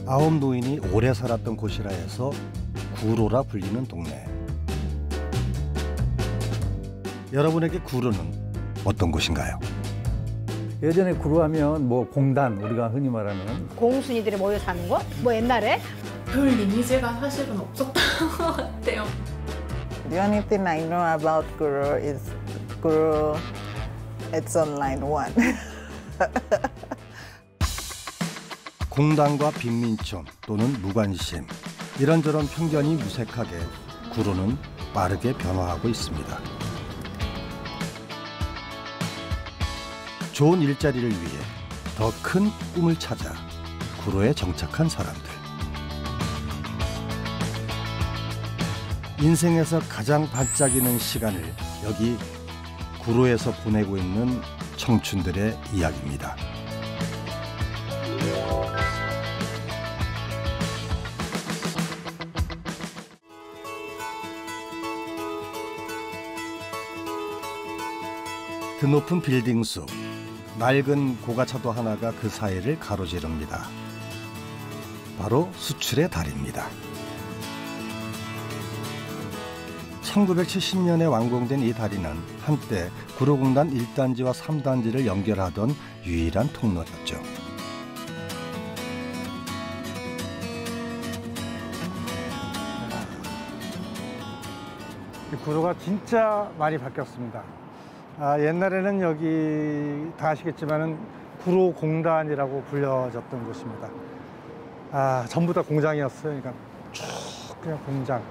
아홉 노인이 오래 살았던 곳이라 해서 구로라 불리는 동네. 여러분에게 구로는 어떤 곳인가요? 예전에 구로하면 뭐 공단, 우리가 흔히 말하는 공순이들이 모여 사는 거? 뭐 옛날에? 별 이미지가 사실은 없었던 것 같아요. The only thing I know about Guru is Guru, it's on line 1. 공단과 빈민촌 또는 무관심, 이런저런 편견이 무색하게 구로는 빠르게 변화하고 있습니다. 좋은 일자리를 위해 더 큰 꿈을 찾아 구로에 정착한 사람들. 인생에서 가장 반짝이는 시간을 여기 구로에서 보내고 있는 청춘들의 이야기입니다. 드높은 빌딩 숲, 낡은 고가차도 하나가 그 사이를 가로지릅니다. 바로 수출의 달입니다. 1970년에 완공된 이 다리는 한때 구로공단 1단지와 3단지를 연결하던 유일한 통로였죠. 구로가 진짜 많이 바뀌었습니다. 옛날에는 여기 다 아시겠지만은 구로공단이라고 불려졌던 곳입니다. 전부 다 공장이었어요. 그러니까 쭉 그냥 공장.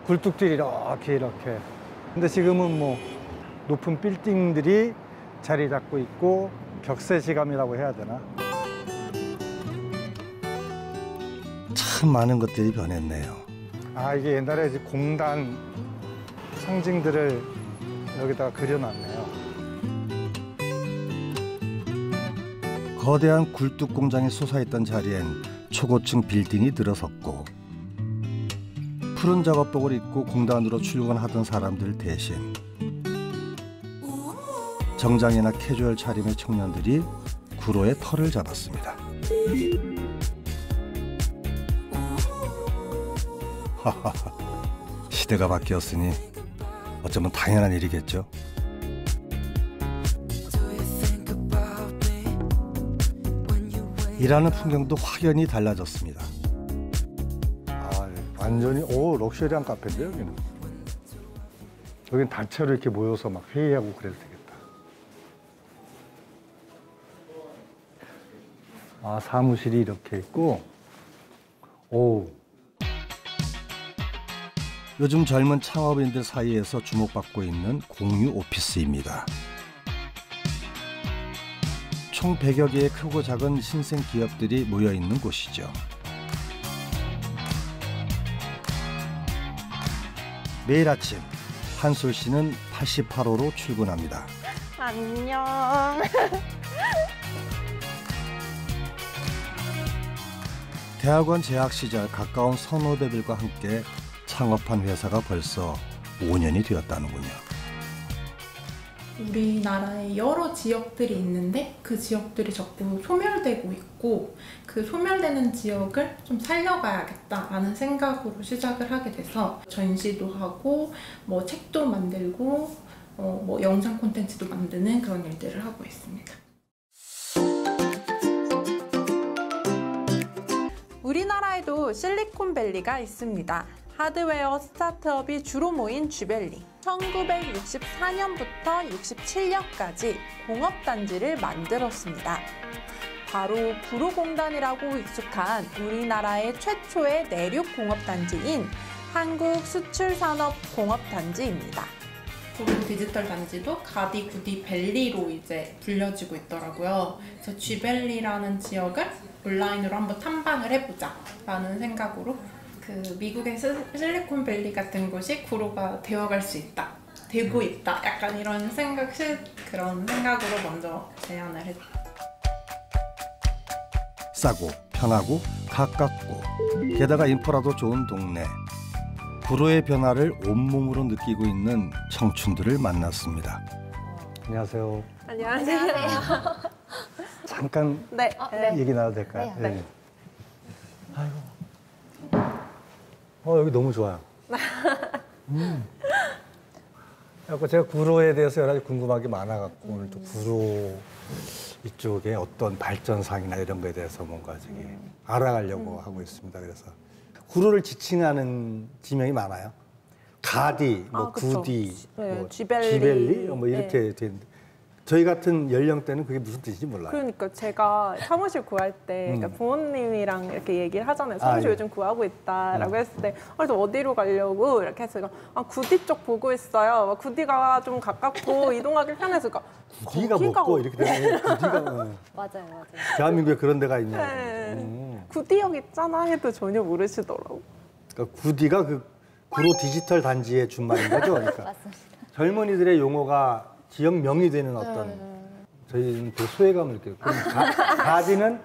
굴뚝들이 이렇게. 근데 지금은 뭐 높은 빌딩들이 자리 잡고 있고 격세지감이라고 해야 되나? 참 많은 것들이 변했네요. 이게 옛날에 이제 공단 상징들을 여기다가 그려놨네요. 거대한 굴뚝 공장이 솟아있던 자리엔 초고층 빌딩이 들어섰고 푸른 작업복을 입고 공단으로 출근하던 사람들 대신 정장이나 캐주얼 차림의 청년들이 구로의 털을 잡았습니다. 시대가 바뀌었으니 어쩌면 당연한 일이겠죠. 일하는 풍경도 확연히 달라졌습니다. 완전히 럭셔리한 카페인데 여기는. 여긴 단체로 이렇게 모여서 막 회의하고 그래도 되겠다. 사무실이 이렇게 있고. 요즘 젊은 창업인들 사이에서 주목받고 있는 공유 오피스입니다. 총 100여 개의 크고 작은 신생 기업들이 모여있는 곳이죠. 매일 아침 한솔 씨는 88호로 출근합니다. 안녕. 대학원 재학 시절 가까운 선후배들과 함께 창업한 회사가 벌써 5년이 되었다는군요. 우리나라에 여러 지역들이 있는데 그 지역들이 자꾸 소멸되고 있고 그 소멸되는 지역을 좀 살려가야겠다라는 생각으로 시작을 하게 돼서 전시도 하고 뭐 책도 만들고 뭐 영상 콘텐츠도 만드는 그런 일들을 하고 있습니다. 우리나라에도 실리콘밸리가 있습니다. 하드웨어 스타트업이 주로 모인 주밸리. 1964년부터 67년까지 공업단지를 만들었습니다. 바로 구로공단이라고 익숙한 우리나라의 최초의 내륙 공업단지인 한국수출산업공업단지입니다. 구로 디지털 단지도 가디, 구디, 밸리로 이제 불려지고 있더라고요. 그래서 G밸리라는 지역을 온라인으로 한번 탐방을 해보자 라는 생각으로 그 미국의 실리콘밸리 같은 곳이 구로가 되어갈 수 있다, 되고 있다, 약간 이런 그런 생각으로 먼저 제안을 했죠. 싸고 편하고 가깝고 게다가 인프라도 좋은 동네. 구로의 변화를 온몸으로 느끼고 있는 청춘들을 만났습니다. 안녕하세요. 안녕하세요. 잠깐 얘기 나눠도 될까요? 네. 여기 너무 좋아요. 그래서 제가 구로에 대해서 여러 가지 궁금한 게 많아갖고 오늘 또 구로 이쪽에 어떤 발전상이나 이런 거에 대해서 뭔가 저기 알아가려고 하고 있습니다. 그래서 구로를 지칭하는 지명이 많아요. 가디, 뭐 그쵸. 구디, 네, 뭐 쥐벨리. 뭐 이렇게 되는데 저희 같은 연령대는 그게 무슨 뜻인지 몰라요. 그러니까 제가 사무실 구할 때 그러니까 부모님이랑 이렇게 얘기를 하잖아요. 사무실 예. 요즘 구하고 있다라고 했을 때 그래서 어디로 가려고 이렇게 해서 구디 쪽 보고 있어요. 구디가 좀 가깝고 이동하기 편해서 구디가 먹고 이렇게 되는 구디가 맞아요. 대한민국에 그런 데가 있냐. 네. 구디역 있잖아 해도 전혀 모르시더라고. 그러니까 구디가 그 구로 디지털 단지의 준말인 거죠. 그러니까 맞습니다. 젊은이들의 용어가 지역명이 되는 어떤 저희는 되게 소외감을 느껴요. 그럼 가디는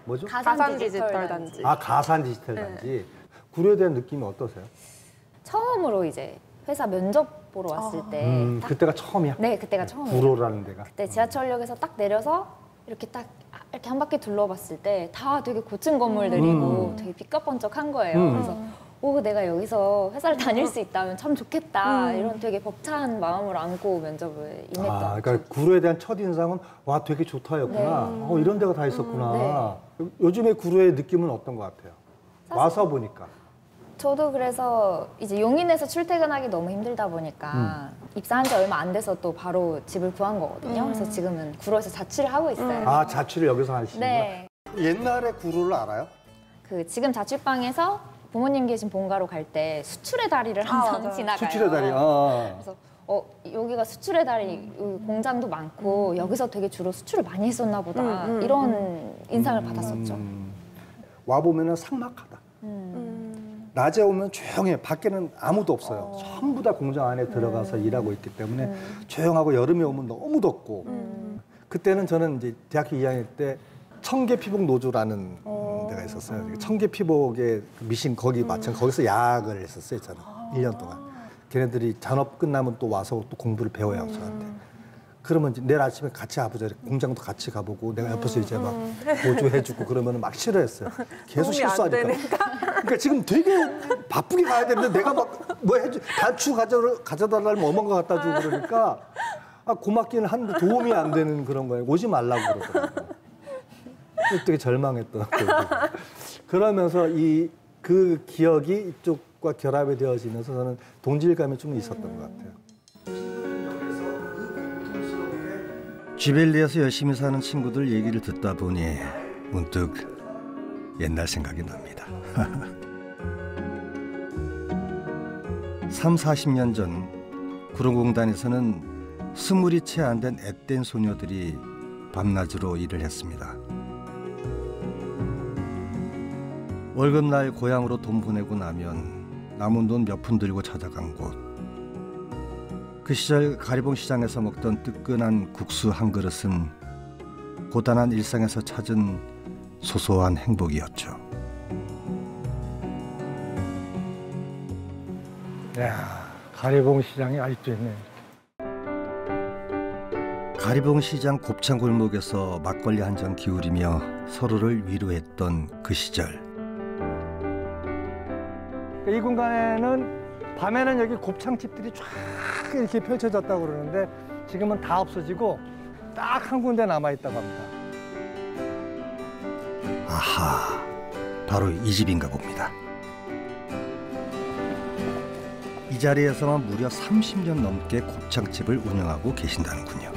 뭐죠? 가산 디지털 단지. 가산 디지털 단지. 구로에 대한 느낌이 어떠세요? 처음으로 이제 회사 면접 보러 왔을 때 그때가 처음이야? 네, 그때가 처음이에요. 구로라는 데가? 그때 지하철역에서 딱 내려서 이렇게 한 바퀴 둘러봤을 때 다 되게 고층 건물들이고 되게 빛깔번쩍한 거예요. 그래서 내가 여기서 회사를 다닐 수 있다면 참 좋겠다. 이런 되게 벅찬 마음을 안고 면접을 임했던. 그러니까 구로에 대한 첫인상은 와 되게 좋다였구나. 이런 데가 다 있었구나. 요즘에 구로의 느낌은 어떤 것 같아요? 와서 보니까. 저도 그래서 이제 용인에서 출퇴근하기 너무 힘들다 보니까 입사한 지 얼마 안 돼서 또 바로 집을 구한 거거든요. 그래서 지금은 구로에서 자취를 하고 있어요. 자취를 여기서 하시는구나. 네. 옛날에 구로를 알아요? 지금 자취방에서 부모님 계신 본가로 갈 때 수출의 다리를 항상 지나가요. 수출의 다리. 그래서 여기가 수출의 다리 여기 공장도 많고 여기서 되게 주로 수출을 많이 했었나 보다 이런 인상을 받았었죠. 와 보면은 삭막하다. 낮에 오면 조용해. 밖에는 아무도 없어요. 전부 다 공장 안에 들어가서 일하고 있기 때문에 조용하고 여름에 오면 너무 덥고. 그때는 저는 이제 대학교 2학년 때 청계피복 노조라는 데가 있었어요. 청계피복의 미신 거기 거기서 야학을 했었어요. 저는 1년 동안. 걔네들이 잔업 끝나면 또 와서 또 공부를 배워요. 저한테. 그러면 이제 내일 아침에 같이 가보자. 공장도 같이 가보고 내가 옆에서 이제 막 보조해주고 그러면 막 싫어했어요. 계속 실수하니까. 그러니까 지금 되게 바쁘게 가야 되는데 내가 막 뭐 단추 가져다 달라면 어머가 갖다 주고 그러니까 고맙기는 한데 도움이 안 되는 그런 거예요. 오지 말라고 그러더라고요. 되게 절망했던 그러면서 그 기억이 이쪽과 결합이 되어지면서 저는 동질감이 좀 있었던 것 같아요. 쥐벨리에서 열심히 사는 친구들 얘기를 듣다 보니 문득 옛날 생각이 납니다. 30-40년 전 구로공단에서는 20이 채 안 된 앳된 소녀들이 밤낮으로 일을 했습니다. 월급날 고향으로 돈 보내고 나면 남은 돈 몇 푼 들고 찾아간 곳. 그 시절 가리봉 시장에서 먹던 뜨끈한 국수 한 그릇은 고단한 일상에서 찾은 소소한 행복이었죠. 야, 가리봉 시장이 아직도 있네. 가리봉 시장 곱창 골목에서 막걸리 한 잔 기울이며 서로를 위로했던 그 시절. 이 공간에는 밤에는 여기 곱창집들이 쫙 이렇게 펼쳐졌다고 그러는데 지금은 다 없어지고 딱 한 군데 남아있다고 합니다. 아하, 바로 이 집인가 봅니다. 이 자리에서만 무려 30년 넘게 곱창집을 운영하고 계신다는군요.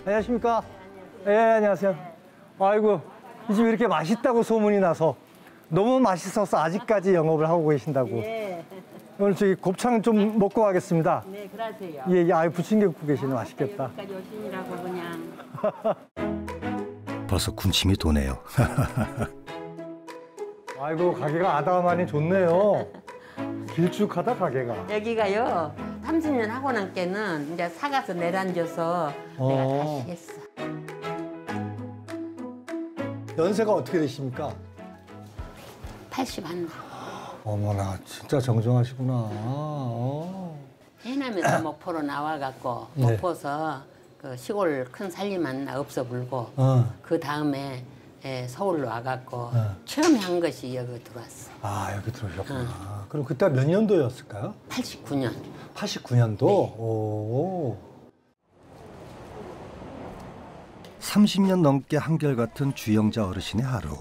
안녕하십니까? 네, 안녕하세요. 아이고, 이 집이 이렇게 맛있다고 소문이 나서 너무 맛있어서 아직까지 영업을 하고 계신다고. 예. 오늘 저기 곱창 좀 먹고 가겠습니다. 네, 그러세요. 예, 아유, 부침개 굽고 계시네. 맛있겠다. 여기까지 오시느라고 그냥. 벌써 군침이 도네요. 아이고, 가게가 아담하니 좋네요. 길쭉하다, 가게가. 여기가요, 30년 하고 남께는 이제 사가서 내려앉아서 내가 다시 했어. 연세가 어떻게 되십니까? 81. 어머나, 진짜 정정하시구나. 해남에서 목포로 나와갖고, 네. 목포서 그 시골 큰 살림만 없어 불고, 그 다음에 예, 서울로 와갖고 네. 처음에 한 것이 여기 들어왔어. 아, 여기 들어오셨구나. 그럼 그때가 몇 년도였을까요? 89년. 89년도? 오. 30년 넘게 한결같은 주영자 어르신의 하루.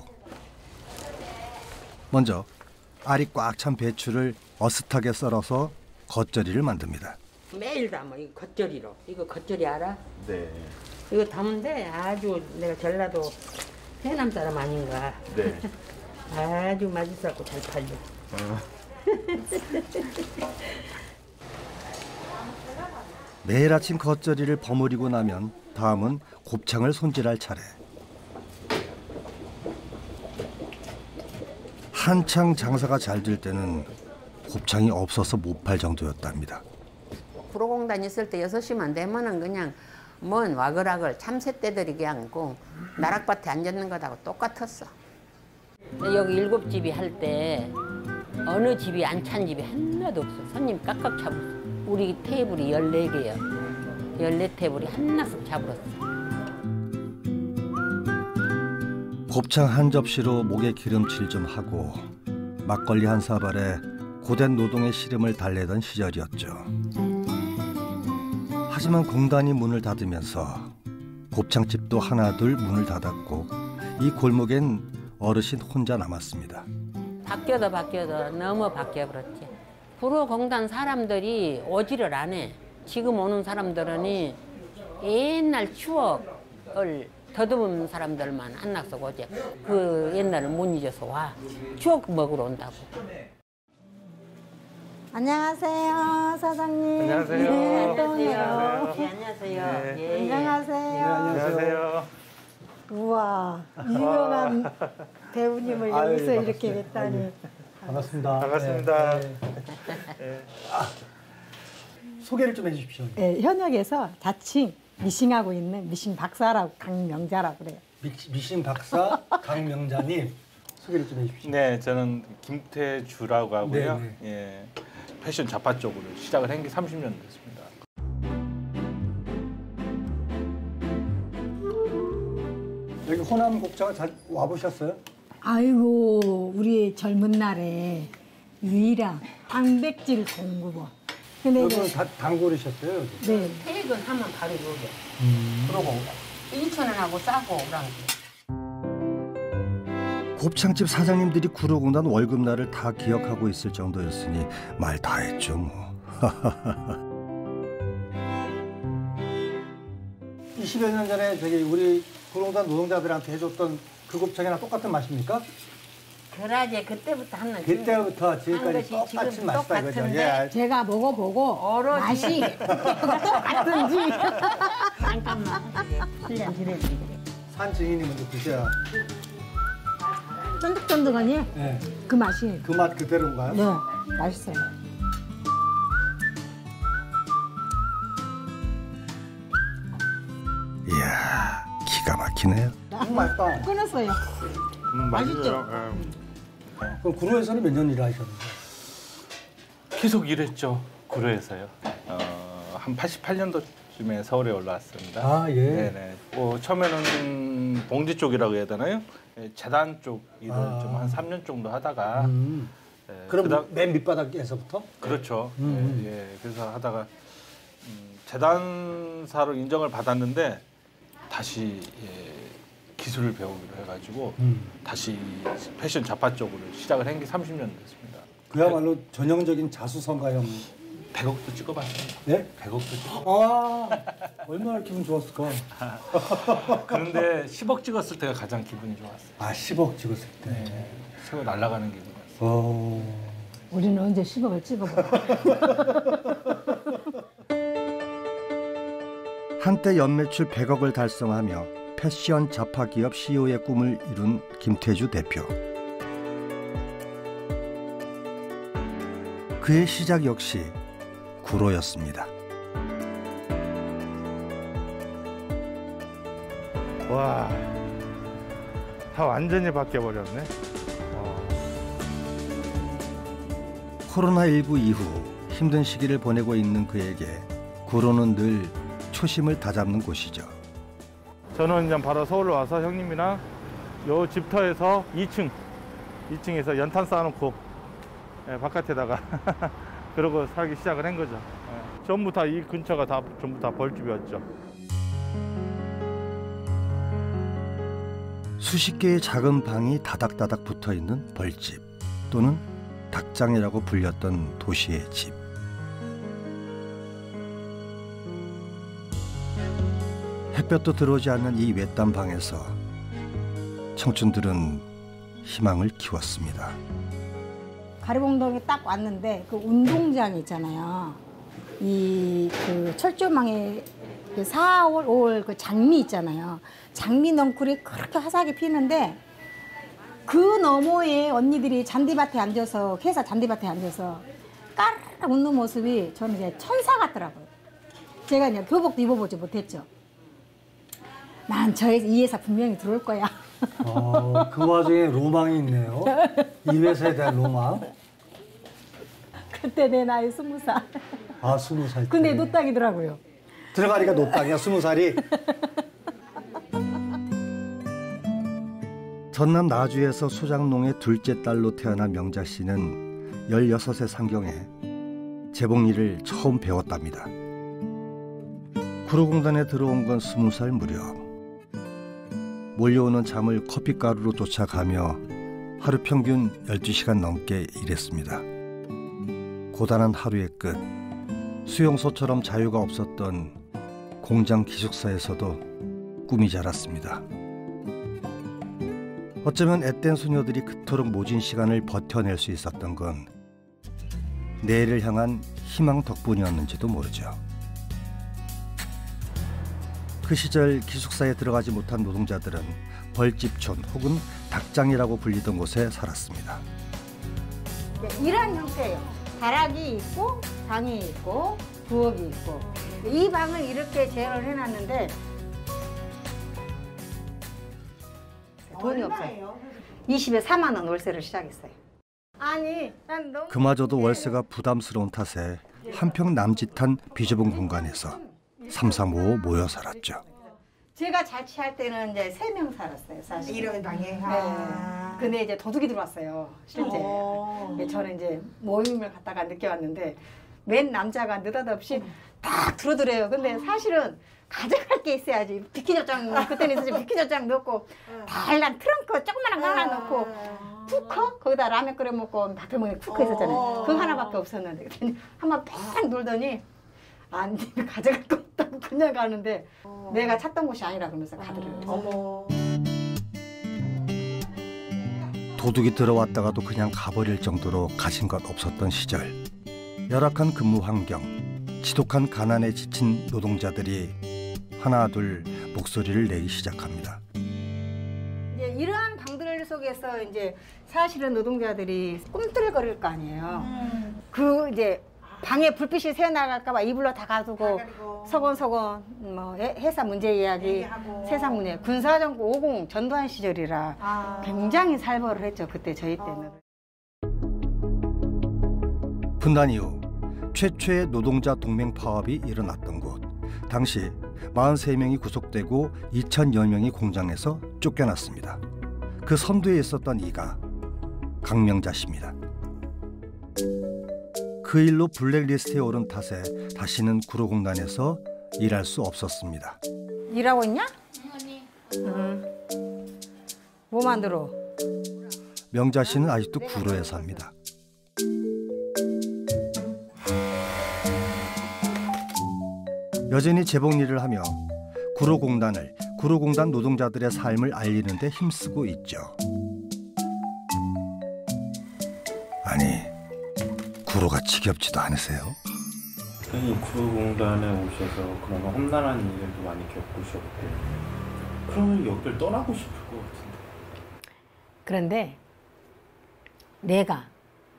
먼저 알이 꽉 찬 배추를 어슷하게 썰어서 겉절이를 만듭니다. 매일 담아. 이거 겉절이로. 이거 겉절이 알아? 네. 이거 담은데 아주 내가 전라도 해남 사람 아닌가. 네. 아주 맛있었고 잘 팔려. 매일 아침 겉절이를 버무리고 나면 다음은 곱창을 손질할 차례. 한창 장사가 잘 될 때는 곱창이 없어서 못 팔 정도였답니다. 구로공단 있을 때 6시만 되면은 그냥 뭔 와글와글 참새떼들이 그냥 나락밭에 앉았는 것하고 똑같았어. 여기 7집이 할 때 어느 집이 안 찬 집이 하나도 없어. 손님 깍깍 차버렸어. 우리 테이블이 14개야. 14테이블이 하나씩 차버렸어. 곱창 한 접시로 목에 기름칠 좀 하고 막걸리 한 사발에 고된 노동의 시름을 달래던 시절이었죠. 하지만 공단이 문을 닫으면서 곱창집도 하나둘 문을 닫았고 이 골목엔 어르신 혼자 남았습니다. 바뀌어도 너무 바뀌어버렸지. 구로공단 사람들이 오지를 안 해. 지금 오는 사람들은 옛날 추억을 더듬은 사람들만 한낙석 오지. 그 옛날을 못 잊어서 와. 추억 먹으러 온다고. 안녕하세요, 사장님. 안녕하세요. 네, 또 오네요. 안녕하세요. 네. 예. 안녕하세요. 안녕하세요. 우와, 유명한 배우님을 아유, 여기서 반갑습니다. 이렇게 뵀다니. 반갑습니다. 반갑습니다. 네, 네. 소개를 좀 해주십시오. 네, 현역에서 자칭 미싱하고 있는 미싱 박사라고 강명자라고 그래요. 미신 박사 강명자님 소개를 좀 해주십시오. 네, 저는 김태주라고 하고요. 네, 예, 패션 잡화 쪽으로 시작을 한 게 30년 됐습니다. 여기 호남 곱창을 잘 와보셨어요? 아이고, 우리 젊은 날에 유일한 단백질 공급원. 근데 여기는 다 단골이셨어요? 여기? 네, 퇴근하면 바로 여기. 구로공단. 2,000원하고 싸고 오랑. 곱창집 사장님들이 구로공단 월급날을 다 기억하고 있을 정도였으니 말 다 했죠 뭐. 20여 년 전에 저기 우리 구로공단 노동자들한테 해줬던 그 곱창이랑 똑같은 맛입니까? 그러지. 그때부터 하는 그때부터 지금까지 것이 똑같은 지금 맛이다 이거죠. 똑같은데 예. 제가 먹어보고 맛이 똑같은지. 잠깐만. 훈련 드려야지. 산 증인이 먼저 드셔야 쫀득쫀득하니 네. 그 맛이. 그 맛 그대로인가요? 네, 맛있어요. 이야, 기가 막히네요. 맛있다. 끊었어요. 맛있죠? 그럼 구로에서는 몇 년 일하셨는데? 계속 일했죠. 구로에서요. 한 88년도쯤에 서울에 올라왔습니다. 아, 예. 네네. 처음에는 봉지 쪽이라고 해야 되나요? 예, 재단 쪽 일을 좀 한 3년 정도 하다가 예, 그럼 맨 밑바닥에서부터? 그렇죠. 예, 그래서 하다가 재단사로 인정을 받았는데 다시 기술을 배우기로 해가지고 다시 패션 잡화 쪽으로 시작을 한 게 30년 됐습니다. 그야말로 전형적인 자수성가형. 100억도 찍어봤습니다. 네? 100억도 찍어. 아, 얼마나 기분 좋았을까? 그런데 10억 찍었을 때가 가장 기분이 좋았어요. 아, 10억 찍었을 때. 네, 세월 날아가는 기분이었어요. 우리는 언제 10억을 찍어볼까? 한때 연매출 100억을 달성하며 패션 잡화 기업 CEO의 꿈을 이룬 김태주 대표. 그의 시작 역시 구로였습니다. 와, 다 완전히 바뀌어버렸네. 코로나19 이후 힘든 시기를 보내고 있는 그에게 구로는 늘 초심을 다잡는 곳이죠. 저는 이제 바로 서울로 와서 형님이랑 요 집터에서 2층에서 연탄 쌓아놓고 바깥에다가 그러고 살기 시작을 한 거죠. 전부 다 이 근처가 전부 다 벌집이었죠. 수십 개의 작은 방이 다닥다닥 붙어 있는 벌집 또는 닭장이라고 불렸던 도시의 집. 햇볕도 들어오지 않는 이 외딴 방에서 청춘들은 희망을 키웠습니다. 가리봉동에 딱 왔는데 그 운동장 있잖아요. 그 철조망에 4월, 5월 그 장미 있잖아요. 장미 넝쿨이 그렇게 화사하게 피는데 그 너머에 언니들이 잔디밭에 앉아서 회사 잔디밭에 앉아서 까르르 웃는 모습이 저는 이제 천사 같더라고요. 제가 이제 교복도 입어보지 못했죠. 난 이 회사 분명히 들어올 거야. 그 와중에 로망이 있네요. 이 회사에 대한 로망. 그때 내 나이 20살. 20살 때. 근데 노땅이더라고요. 들어가니까 노땅이야, 20살이. 전남 나주에서 소장농의 둘째 딸로 태어난 명자 씨는 16세 상경에 재봉일을 처음 배웠답니다. 구로공단에 들어온 건 20살 무렵. 몰려오는 잠을 커피가루로 쫓아가며 하루 평균 12시간 넘게 일했습니다. 고단한 하루의 끝, 수용소처럼 자유가 없었던 공장 기숙사에서도 꿈이 자랐습니다. 어쩌면 앳된 소녀들이 그토록 모진 시간을 버텨낼 수 있었던 건 내일을 향한 희망 덕분이었는지도 모르죠. 그 시절 기숙사에 들어가지 못한 노동자들은 벌집촌 혹은 닭장이라고 불리던 곳에 살았습니다. 이런 형태예요. 다락이 있고 방이 있고 부엌이 있고 이 방을 이렇게 재현을 해놨는데 돈이 없어요. 20에 4만 원 월세를 시작했어요. 아니, 난 너무 그마저도 월세가 부담스러운 탓에 한평 남짓한 비좁은 공간에서 삼삼오오 모여 살았죠. 제가 자취할 때는 이제 3명 살았어요, 사실. 이런 방에. 네. 근데 이제 도둑이 들어왔어요, 실제. 저는 이제 모임을 갔다가 느껴왔는데 맨 남자가 느닷없이 딱 들어들어요. 근데 사실은 가져갈 게 있어야지. 비키저장 그때는 있었지. 비키저장 넣고 달란 트렁크 조그만한 거 하나 넣고 쿠커 거기다 라면 끓여 먹고 밥해 먹는 쿠커 있었잖아요. 그거 하나밖에 없었는데 한번 뺑 놀더니 안 가져갈 거 없다고 그냥 가는데 내가 찾던 곳이 아니라 그러면서 가더라고요. 도둑이 들어왔다가도 그냥 가버릴 정도로 가진 것 없었던 시절. 열악한 근무 환경, 지독한 가난에 지친 노동자들이 하나 둘 목소리를 내기 시작합니다. 이제 이러한 방들 속에서 이제 사실은 노동자들이 꿈틀거릴 거 아니에요. 그 이제 방에 불빛이 새어나갈까봐 이불로 다 가두고 서곤서곤 뭐 회사 문제 이야기, 세상 문제, 군사정부 50 전두환 시절이라 굉장히 살벌을 했죠. 그때 저희 때는. 분단 이후 최초의 노동자 동맹 파업이 일어났던 곳. 당시 43명이 구속되고 2,000여 명이 공장에서 쫓겨났습니다. 그 선두에 있었던 이가 강명자 씨입니다. 그 일로 블랙리스트에 오른 탓에 다시는 구로공단에서 일할 수 없었습니다. 일하고 있냐? 뭐 만들어? 명자 씨는 아직도 구로에 삽니다. 여전히 재봉 일을 하며 구로공단 노동자들의 삶을 알리는 데 힘쓰고 있죠. 아니, 구로가 지겹지도 않으세요? 구로공단에 오셔서 그런 험난한 일들도 많이 겪으셨고 그러면 여기를 떠나고 싶을 것 같은데. 그런데 내가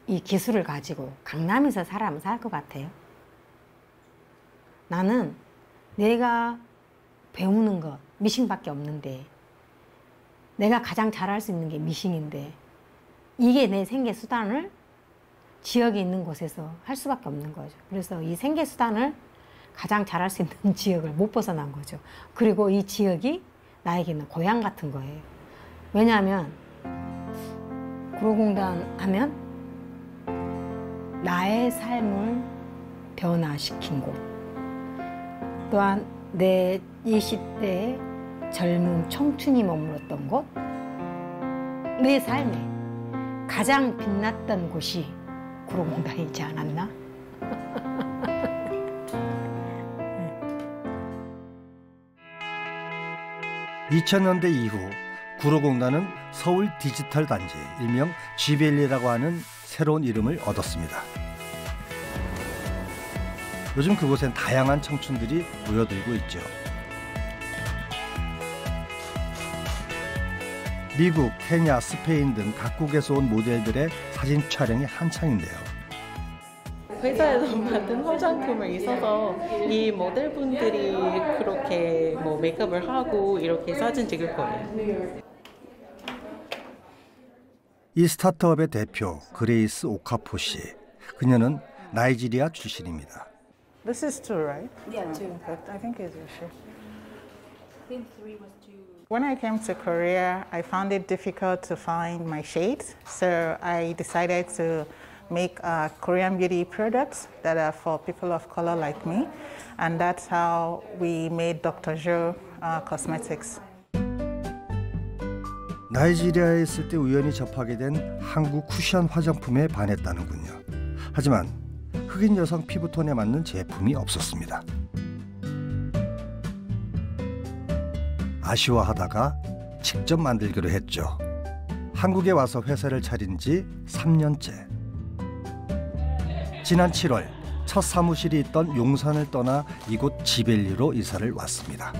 이 기술을 가지고 강남에서 살아면 살 것 같아요? 나는 내가 배우는 것 미싱밖에 없는데 내가 가장 잘할 수 있는 게 미싱인데 이게 내 생계 수단을 지역에 있는 곳에서 할 수밖에 없는 거죠. 그래서 이 생계 수단을 가장 잘할 수 있는 지역을 못 벗어난 거죠. 그리고 이 지역이 나에게는 고향 같은 거예요. 왜냐하면 구로공단 하면 나의 삶을 변화시킨 곳, 또한 내 20대의 젊은 청춘이 머물렀던 곳, 내 삶에 가장 빛났던 곳이 구로공단이지 않았나? 2000년대 이후 구로공단은 서울 디지털 단지, 일명 G밸리라고 하는 새로운 이름을 얻었습니다. 요즘 그곳엔 다양한 청춘들이 모여들고 있죠. 미국, 케냐, 스페인 등 각국에서 온 모델들의 사진 촬영이 한창인데요. 회사에서 만든 화장품을 있어서 이 모델분들이 그렇게 뭐 메이크업을 하고 이렇게 사진 찍을 거예요. 이 스타트업의 대표 그레이스 오카포 씨. 그녀는 나이지리아 출신입니다. This is two, right? Yeah, two. I think it's two. When I came to Korea, I found it difficult to find my shades, so I decided to make Korean beauty products that are for people of color like me, and that's how we made Dr. Jo Cosmetics. 나이지리아에 있을 때 우연히 접하게 된 한국 쿠션 화장품에 반했다는군요. 하지만 흑인 여성 피부톤에 맞는 제품이 없었습니다. 아쉬워하다가 직접 만들기로 했죠. 한국에 와서 회사를 차린 지 3년째. 지난 7월 첫 사무실이 있던 용산을 떠나 이곳 지밸리로 이사를 왔습니다.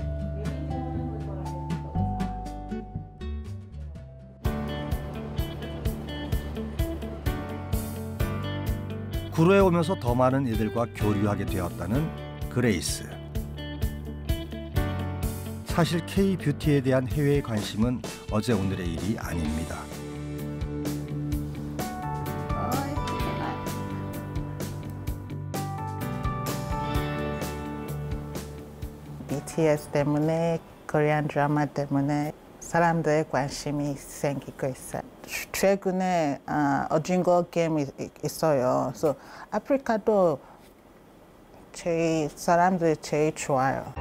구로에 오면서 더 많은 이들과 교류하게 되었다는 그레이스. 사실 K-뷰티에 대한 해외의 관심은 어제 오늘의 일이 아닙니다. BTS 때문에, 코리안 드라마 때문에 사람들의 관심이 생기고 있어요. 최근에 어징어 게임이 있어요. 그래서 아프리카도 사람들이 제일 좋아요.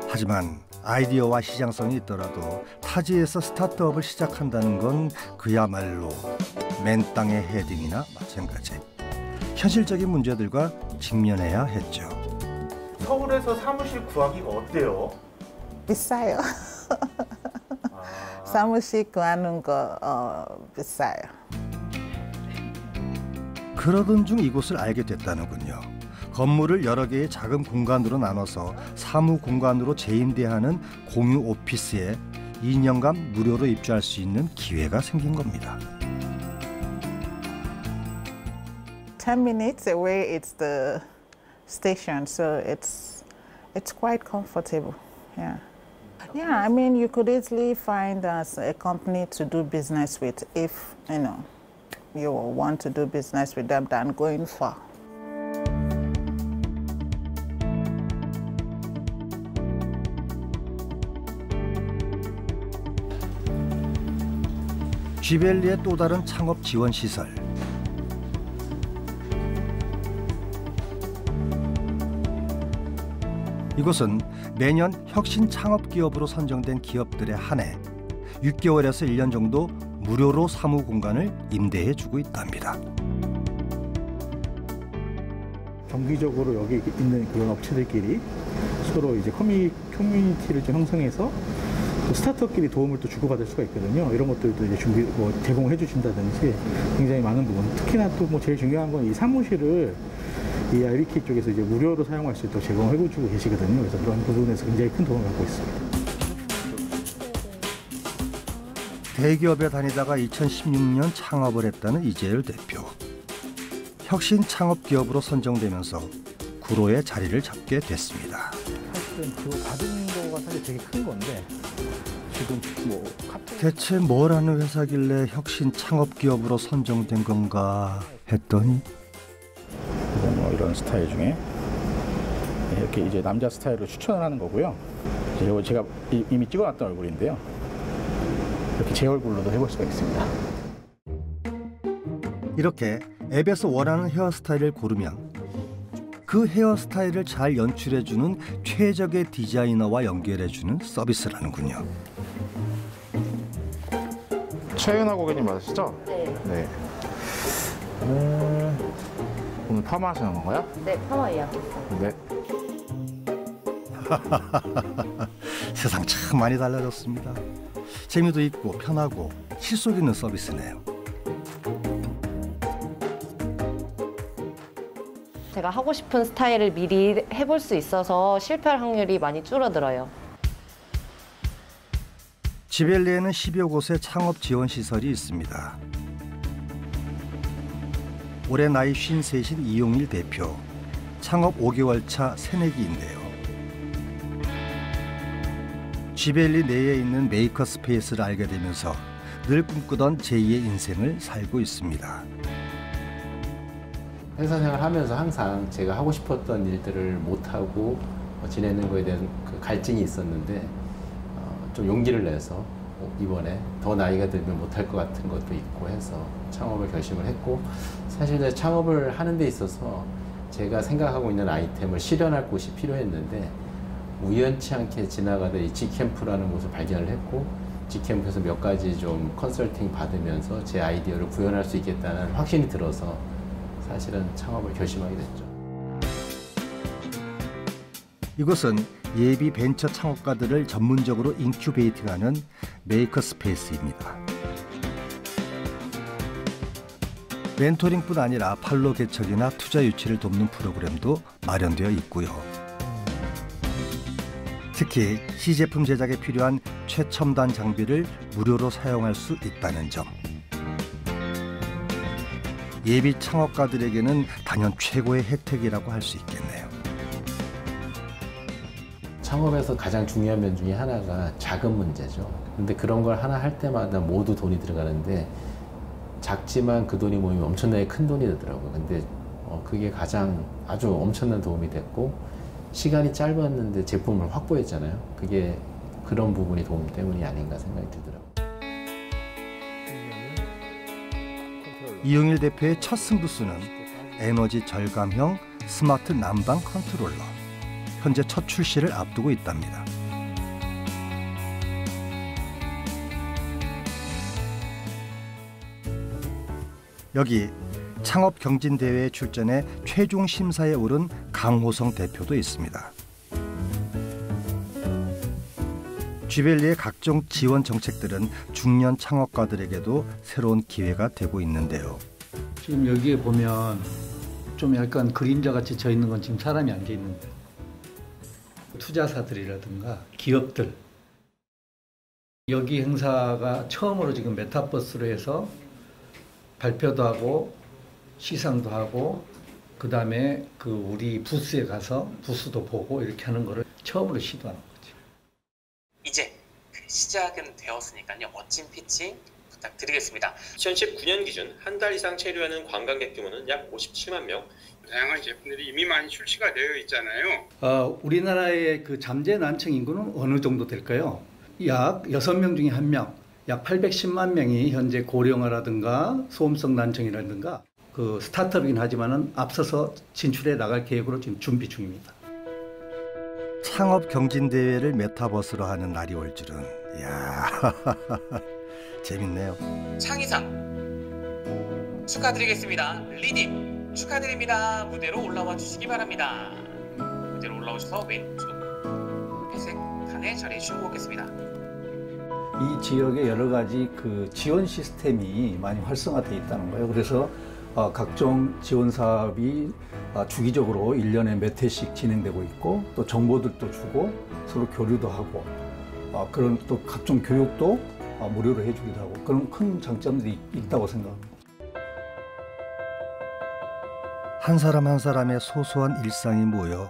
하지만 아이디어와 시장성이 있더라도 타지에서 스타트업을 시작한다는 건 그야말로 맨 땅의 헤딩이나 마찬가지. 현실적인 문제들과 직면해야 했죠. 서울에서 사무실 구하기가 어때요? 비싸요. 사무실 구하는 거 비싸요. 그러던 중 이곳을 알게 됐다는군요. 건물을 여러 개의 작은 공간으로 나눠서 사무 공간으로 재임대하는 공유 오피스에 2년간 무료로 입주할 수 있는 기회가 생긴 겁니다. 10 minutes away it's the station, so it's quite comfortable. Yeah. Yeah, I mean, you could easily find us a company to do business with if, you want to do business with them than going far. G밸리의 또 다른 창업 지원 시설. 이곳은 매년 혁신 창업 기업으로 선정된 기업들에 한해 6개월에서 1년 정도 무료로 사무 공간을 임대해 주고 있답니다. 정기적으로 여기 있는 그런 업체들끼리 서로 이제 커뮤니티를 좀 형성해서 또 스타트업끼리 도움을 또 주고받을 수가 있거든요. 이런 것들도 이제 제공해 주신다든지 굉장히 많은 부분. 특히나 또 제일 중요한 건 이 사무실을 이 IBK 쪽에서 이제 무료로 사용할 수 있도록 제공해 주고 계시거든요. 그래서 그런 부분에서 굉장히 큰 도움을 받고 있습니다. 대기업에 다니다가 2016년 창업을 했다는 이재열 대표. 혁신 창업 기업으로 선정되면서 구로에 자리를 잡게 됐습니다. 사실은 그거 받은 거가 사실 되게 큰 건데 지금 대체 뭘 하는 회사길래 혁신 창업 기업으로 선정된 건가 했더니 이런 스타일 중에 이렇게 이제 남자 스타일로 추천을 하는 거고요. 이거 제가 이미 찍어놨던 얼굴인데요. 이렇게 제 얼굴로도 해볼 수가 있습니다. 이렇게 앱에서 원하는 헤어스타일을 고르면 그 헤어스타일을 잘 연출해주는 최적의 디자이너와 연결해주는 서비스라는군요. 최은하 고객님 맞으시죠? 네. 오늘 파마하시는 건가요? 네, 파마 예약했어요. 네. 세상 참 많이 달라졌습니다. 재미도 있고 편하고 실속 있는 서비스네요. 제가 하고 싶은 스타일을 미리 해볼 수 있어서 실패할 확률이 많이 줄어들어요. 지벨리에는 10여 곳의 창업 지원 시설이 있습니다. 올해 나이 53인 이용일 대표, 창업 5개월 차 새내기인데요. 지벨리 내에 있는 메이커 스페이스를 알게 되면서 늘 꿈꾸던 제2의 인생을 살고 있습니다. 회사 생활하면서 항상 제가 하고 싶었던 일들을 못하고 지내는 거에 대한 그 갈증이 있었는데 좀 용기를 내서 이번에 더 나이가 들면 못할 것 같은 것도 있고 해서 창업을 결심을 했고, 사실 창업을 하는 데 있어서 제가 생각하고 있는 아이템을 실현할 곳이 필요했는데 우연치 않게 지나가다 이 G캠프라는 곳을 발견을 했고, G캠프에서 몇 가지 좀 컨설팅 받으면서 제 아이디어를 구현할 수 있겠다는 확신이 들어서 사실은 창업을 결심하게 됐죠. 이곳은 예비 벤처 창업가들을 전문적으로 인큐베이팅하는 메이커 스페이스입니다. 멘토링뿐 아니라 판로 개척이나 투자 유치를 돕는 프로그램도 마련되어 있고요. 특히 시제품 제작에 필요한 최첨단 장비를 무료로 사용할 수 있다는 점. 예비 창업가들에게는 단연 최고의 혜택이라고 할 수 있겠네요. 창업에서 가장 중요한 면 중에 하나가 자금 문제죠. 근데 그런 걸 하나 할 때마다 모두 돈이 들어가는데 작지만 그 돈이 모이면 엄청나게 큰 돈이 되더라고요. 근데 그게 가장 아주 엄청난 도움이 됐고, 시간이 짧았는데 제품을 확보했잖아요. 그게 그런 부분이 도움 때문이 아닌가 생각이 들더라고요. 이용일 대표의 첫 승부수는 에너지 절감형 스마트 난방 컨트롤러. 현재 첫 출시를 앞두고 있답니다. 여기 창업 경진대회에 출전해 최종 심사에 오른 강호성 대표도 있습니다. 지벨리의 각종 지원 정책들은 중년 창업가들에게도 새로운 기회가 되고 있는데요. 지금 여기에 보면 좀 약간 그림자같이 져 있는 건 지금 사람이 앉아 있는 거예요. 투자사들이라든가 기업들, 여기 행사가 처음으로 지금 메타버스로 해서 발표도 하고 시상도 하고 그다음에 그 우리 부스에 가서 부스도 보고 이렇게 하는 거를 처음으로 시도하는 거죠. 이제 시작은 되었으니까요. 멋진 피칭 부탁드리겠습니다. 2019년 기준 한 달 이상 체류하는 관광객 규모는 약 57만 명. 다양한 제품들이 이미 많이 출시가 되어 있잖아요. 우리나라의 그 잠재 난청 인구는 어느 정도 될까요? 약 6명 중에 1명, 약 810만 명이 현재 고령화라든가 소음성 난청이라든가 그 스타트업이긴 하지만은 앞서서 진출해 나갈 계획으로 지금 준비 중입니다. 창업 경진대회를 메타버스로 하는 날이 올 줄은, 이야, 재밌네요. 창의상 축하드리겠습니다. 리님 축하드립니다. 무대로 올라와 주시기 바랍니다. 무대로 올라오셔서 왼쪽 회색 칸에 자리해 주시고 오겠습니다. 이 지역에 여러 가지 그 지원 시스템이 많이 활성화되어 있다는 거예요. 그래서 각종 지원 사업이 주기적으로 1년에 몇 회씩 진행되고 있고, 또 정보들도 주고 서로 교류도 하고, 그런 또 각종 교육도 무료로 해주기도 하고, 그런 큰 장점들이 있다고 생각합니다. 한 사람 한 사람의 소소한 일상이 모여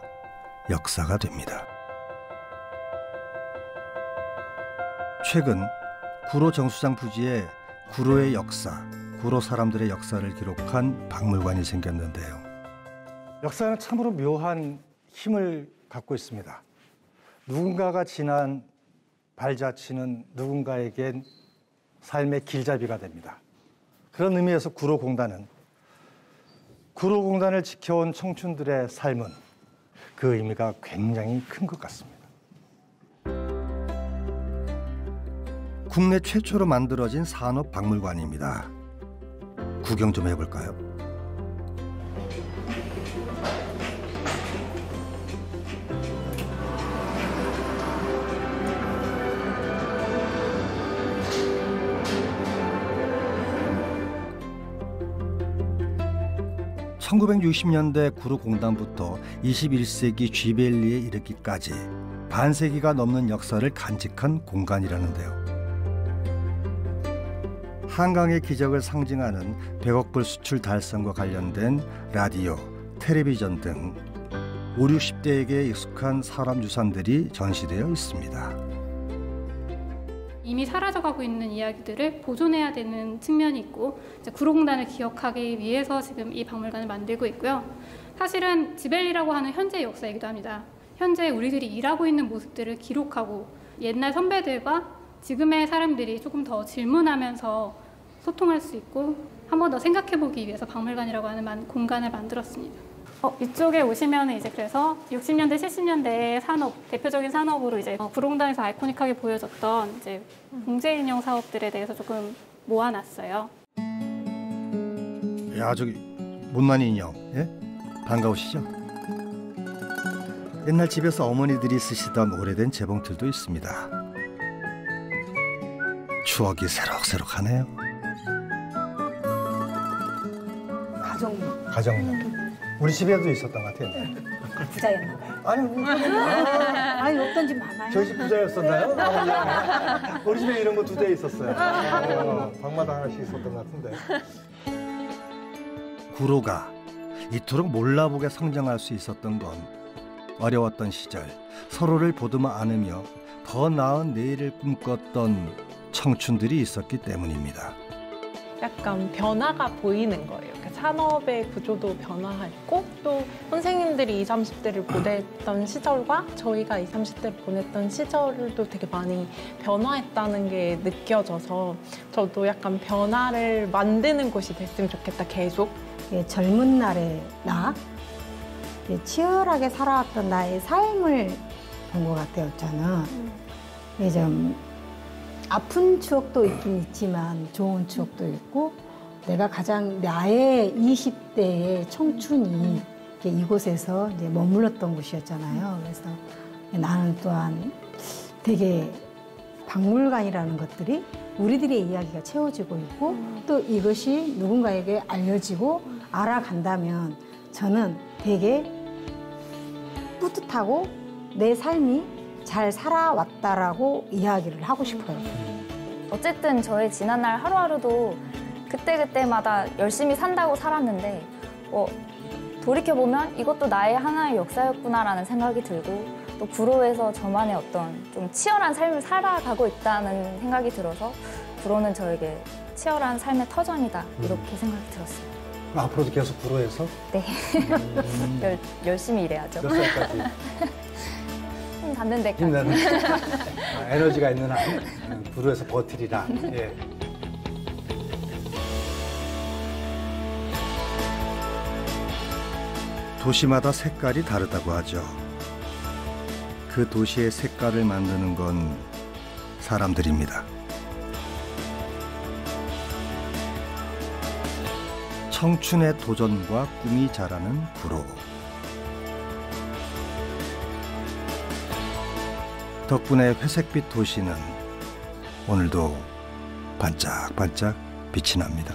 역사가 됩니다. 최근 구로 정수장 부지에 구로의 역사, 구로 사람들의 역사를 기록한 박물관이 생겼는데요. 역사는 참으로 묘한 힘을 갖고 있습니다. 누군가가 지난 발자취는 누군가에겐 삶의 길잡이가 됩니다. 그런 의미에서 구로공단은 구로공단을 지켜온 청춘들의 삶은 그 의미가 굉장히 큰 것 같습니다. 국내 최초로 만들어진 산업박물관입니다. 구경 좀 해볼까요? (1960년대) 구로공단부터 21세기 쥐벨리에 이르기까지 반세기가 넘는 역사를 간직한 공간이라는데요. 한강의 기적을 상징하는 100억 불 수출 달성과 관련된 라디오, 텔레비전 등 5, 60대에게 익숙한 산업유산들이 전시되어 있습니다. 이미 사라져가고 있는 이야기들을 보존해야 되는 측면이 있고 구로공단을 기억하기 위해서 지금 이 박물관을 만들고 있고요. 사실은 지벨리라고 하는 현재의 역사이기도 합니다. 현재 우리들이 일하고 있는 모습들을 기록하고 옛날 선배들과 지금의 사람들이 조금 더 질문하면서 소통할 수 있고 한 번 더 생각해보기 위해서 박물관이라고 하는 공간을 만들었습니다. 이쪽에 오시면 이제 그래서 60년대, 70년대의 산업, 대표적인 산업으로 이제 구로공단에서 아이코닉하게 보여졌던 이제 봉제인형 사업들에 대해서 조금 모아놨어요. 야, 저기 못난이 인형, 예? 반가우시죠? 옛날 집에서 어머니들이 쓰시던 오래된 재봉틀도 있습니다. 추억이 새록새록하네요. 가정용. 우리 집에도 있었던 것 같아요. 부자였나 봐요. 아니 없던 집 많아요. 저희 집 부자였었나요? 우리 집에 이런 거 2대 있었어요. 방마다 하나씩 있었던 것 같은데. 구로가 이토록 몰라보게 성장할 수 있었던 건 어려웠던 시절 서로를 보듬어 안으며 더 나은 내일을 꿈꿨던 청춘들이 있었기 때문입니다. 약간 변화가 보이는 거예요. 산업의 구조도 변화했고 또 선생님들이 20, 30대를 보냈던 시절과 저희가 20, 30대를 보냈던 시절도 되게 많이 변화했다는 게 느껴져서 저도 약간 변화를 만드는 곳이 됐으면 좋겠다, 계속. 젊은 날의 나, 치열하게 살아왔던 나의 삶을 본 것 같아요, 저는. 좀 아픈 추억도 있긴 있지만 좋은 추억도 있고 내가 가장 나의 20대의 청춘이 이곳에서 이제 머물렀던 곳이었잖아요. 그래서 나는 또한 되게 박물관이라는 것들이 우리들의 이야기가 채워지고 있고 또 이것이 누군가에게 알려지고 알아간다면 저는 되게 뿌듯하고 내 삶이 잘 살아왔다라고 이야기를 하고 싶어요. 어쨌든 저의 지난날 하루하루도 그때그때마다 열심히 산다고 살았는데 돌이켜보면 이것도 나의 하나의 역사였구나라는 생각이 들고 또 구로에서 저만의 어떤 좀 치열한 삶을 살아가고 있다는 생각이 들어서 구로는 저에게 치열한 삶의 터전이다 이렇게 생각이 들었어요. 앞으로도 계속 구로에서? 네. 열심히 일해야죠. 몇 살까지? 힘 닿는 데까지. 에너지가 있는 한 구로에서 버티리라. 예. 도시마다 색깔이 다르다고 하죠. 그 도시의 색깔을 만드는 건 사람들입니다. 청춘의 도전과 꿈이 자라는 구로. 덕분에 회색빛 도시는 오늘도 반짝반짝 빛이 납니다.